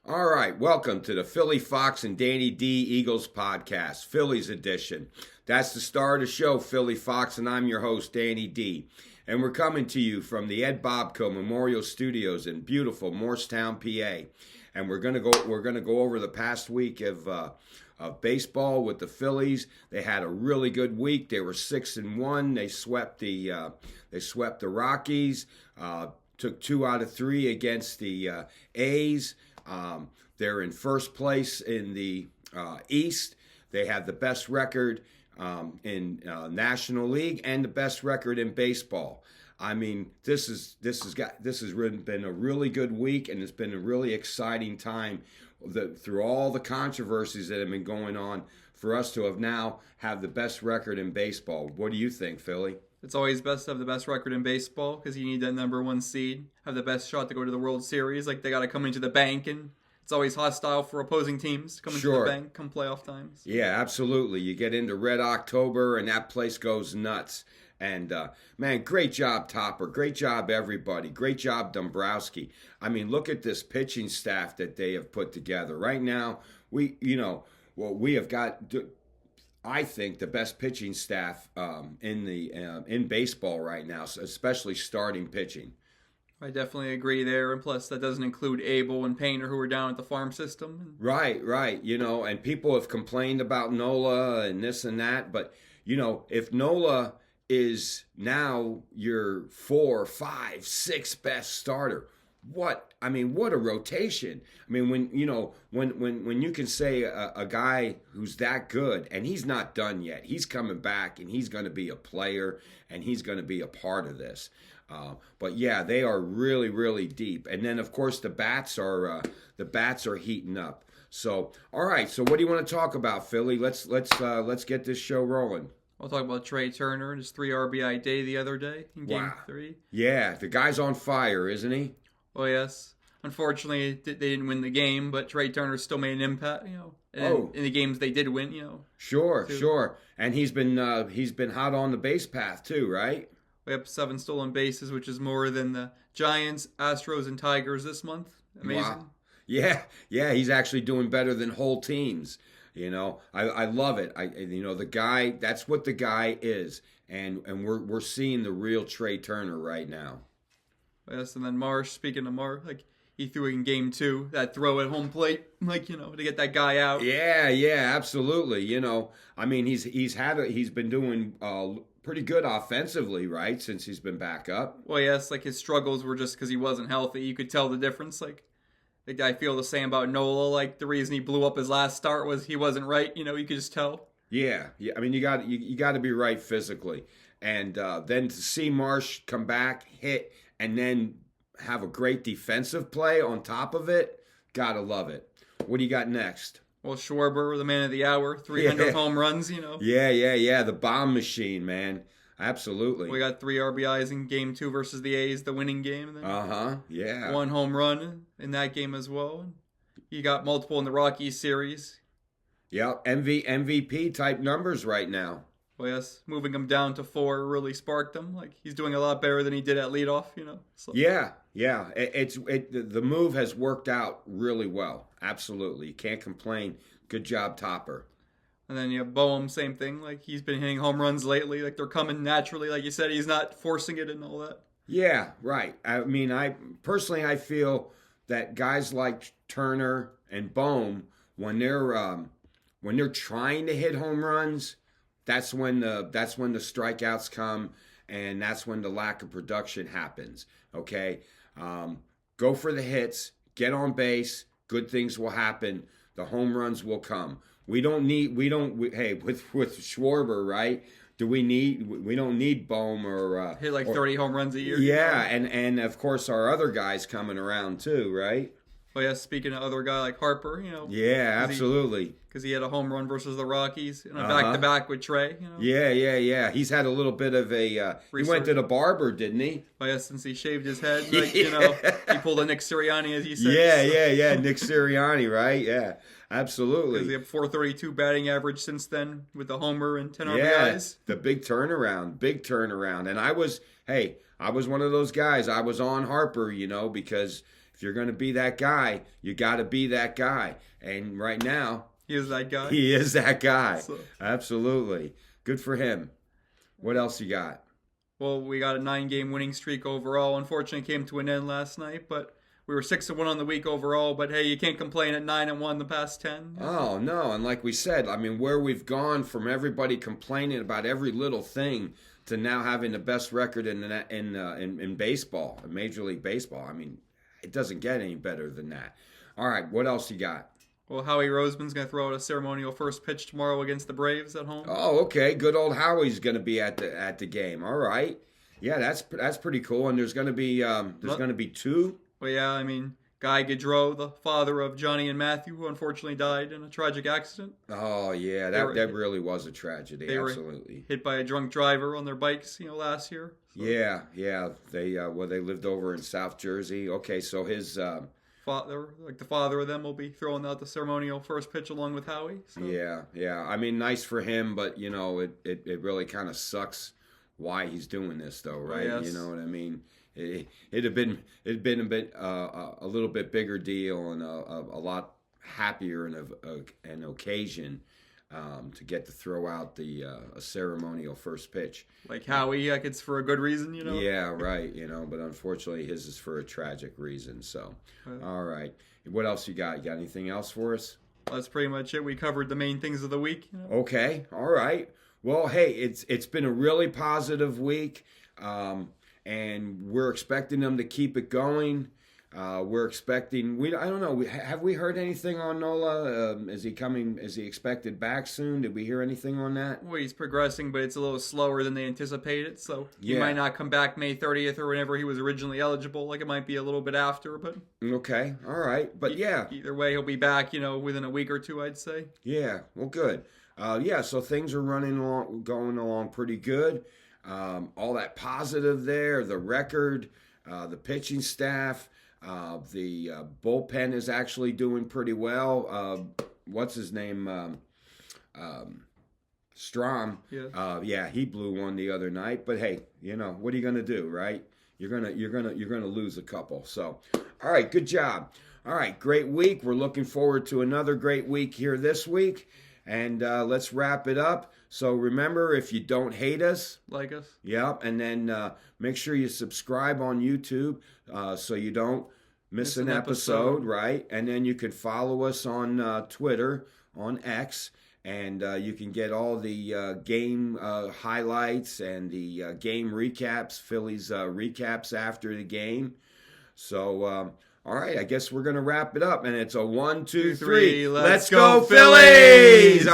All right, welcome to the Philly Fox and Danny D Eagles podcast, Phillies edition. That's the star of the show, Philly Fox, and I'm your host, Danny D. And we're coming to you from the Ed Bobko Memorial Studios in beautiful Morristown, PA. And we're gonna go over the past week of baseball with the Phillies. They had a really good week. They were 6-1. They swept the Rockies. Took 2 out of 3 against the A's. They're in first place in the East. They have the best record in National League and the best record in baseball. I mean, this has been a really good week, and it's been a really exciting time through all the controversies that have been going on for us to have the best record in baseball. What do you think, Philly? It's always best to have the best record in baseball because you need that number 1 seed, have the best shot to go to the World Series. Like, they got to come into the bank, and it's always hostile for opposing teams to come into the bank come playoff times. Yeah, absolutely. You get into Red October, and that place goes nuts. And, man, great job, Topper. Great job, everybody. Great job, Dombrowski. I mean, look at this pitching staff that they have put together. Right now, we have got, I think, the best pitching staff in baseball right now, especially starting pitching. I definitely agree there. And plus, that doesn't include Abel and Painter, who are down at the farm system. Right. And people have complained about Nola and this and that. But, if Nola is now your 4, 5, 6 best starter, what a rotation. I mean, when you can say a guy who's that good, and he's not done yet, he's coming back, and he's going to be a player, and he's going to be a part of this. But yeah, they are really, really deep. And then of course the bats are heating up. So all right, so what do you want to talk about, Philly? Let's get this show rolling. We'll talk about Trey Turner and his 3 RBI day the other day in Game 3. Yeah, the guy's on fire, isn't he? Oh, yes. Unfortunately, they didn't win the game, but Trey Turner still made an impact, in the games they did win, Sure. And he's been hot on the base path too, right? We have 7 stolen bases, which is more than the Giants, Astros, and Tigers this month. Amazing. Wow. Yeah, he's actually doing better than whole teams. I love it. The guy, that's what the guy is. And we're seeing the real Trey Turner right now. Yes, and then Marsh, speaking of Marsh, he threw in Game 2, that throw at home plate, to get that guy out. Yeah, absolutely. He's been doing pretty good offensively, right, since he's been back up. Well, yes, his struggles were just because he wasn't healthy. You could tell the difference. I feel the same about Nola. The reason he blew up his last start was he wasn't right. You could just tell. Yeah. I mean, you got to be right physically, and then to see Marsh come back, hit, and then have a great defensive play on top of it, gotta love it. What do you got next? Well, Schwarber, the man of the hour, 300 home runs. Yeah, the bomb machine, man. Absolutely. We got 3 RBIs in Game 2 versus the A's, the winning game. Yeah. 1 home run in that game as well. You got multiple in the Rockies series. Yeah, MVP type numbers right now. Well, yes, moving him down to 4 really sparked him. He's doing a lot better than he did at leadoff. So. Yeah. The move has worked out really well. Absolutely, you can't complain. Good job, Topper. And then you have Boehm, same thing. He's been hitting home runs lately. They're coming naturally. Like you said, he's not forcing it and all that. Yeah, right. I mean, I feel that guys like Turner and Boehm, when they're trying to hit home runs, that's when the strikeouts come, and that's when the lack of production happens. Okay, go for the hits, get on base. Good things will happen. The home runs will come. With Schwarber, right? We don't need Boehm or hit 30 home runs a year. Yeah, and of course our other guys coming around too, right? Well, yeah, speaking of other guy like Harper, Yeah, absolutely. Because he had a home run versus the Rockies and a back-to-back with Trey. Yeah. He's had a little bit of a... he went to the barber, didn't he? Well, yeah, since he shaved his head. He pulled a Nick Sirianni, as he said. Yeah. Nick Sirianni, right? Yeah, absolutely. Because he had 432 batting average since then with the homer and 10 RBIs. Yeah, the big turnaround. And I was one of those guys. I was on Harper, because... If you're going to be that guy, you got to be that guy. And right now, he is that guy. He is that guy. So. Absolutely. Good for him. What else you got? Well, we got a 9-game winning streak overall. Unfortunately, it came to an end last night, but we were 6-1 on the week overall. But hey, you can't complain at 9-1 the past 10. Oh no! And like we said, I mean, where we've gone from everybody complaining about every little thing to now having the best record in baseball, in Major League Baseball. I mean, it doesn't get any better than that. All right, what else you got? Well, Howie Roseman's going to throw out a ceremonial first pitch tomorrow against the Braves at home. Oh, okay. Good old Howie's going to be at the game. All right. Yeah, that's pretty cool. And there's going to be two. Well, yeah, I mean, Guy Gaudreau, the father of Johnny and Matthew, who unfortunately died in a tragic accident. Oh yeah, that really was a tragedy. They Absolutely. Were hit by a drunk driver on their bikes, last year. So. Yeah. They lived over in South Jersey. Okay, so his father, like the father of them, will be throwing out the ceremonial first pitch along with Howie. So. Yeah. I mean, nice for him, but it really kind of sucks why he's doing this, though, right? Yes. You know what I mean? It'd have been a bit a little bit bigger deal and a lot happier an occasion to get to throw out a ceremonial first pitch. Like Howie, like it's for a good reason, Yeah, right. But unfortunately, his is for a tragic reason. So, all right. What else you got? You got anything else for us? That's pretty much it. We covered the main things of the week. Okay. All right. Well, hey, it's been a really positive week. And we're expecting them to keep it going. We're expecting. I don't know. Have we heard anything on Nola? Is he expected back soon? Did we hear anything on that? Well, he's progressing, but it's a little slower than they anticipated. So he might not come back May 30th or whenever he was originally eligible. Like it might be a little bit after, but okay, all right. But yeah, either way, he'll be back. Within a week or two, I'd say. Yeah. Well, good. So things are going along pretty good. All that positive there, the record, the pitching staff, the bullpen is actually doing pretty well. What's his name? Strom. Yeah. He blew one the other night. But hey, what are you gonna do, right? You're gonna lose a couple. So, all right, good job. All right, great week. We're looking forward to another great week here this week. And let's wrap it up. So remember, if you don't hate us, like us. Yep. And then make sure you subscribe on YouTube so you don't miss an episode, right? And then you can follow us on Twitter, on X, and you can get all the game highlights and the game recaps, Phillies recaps after the game. So, all right, I guess we're going to wrap it up. And it's a 1, 2, 3. Let's go, Phillies!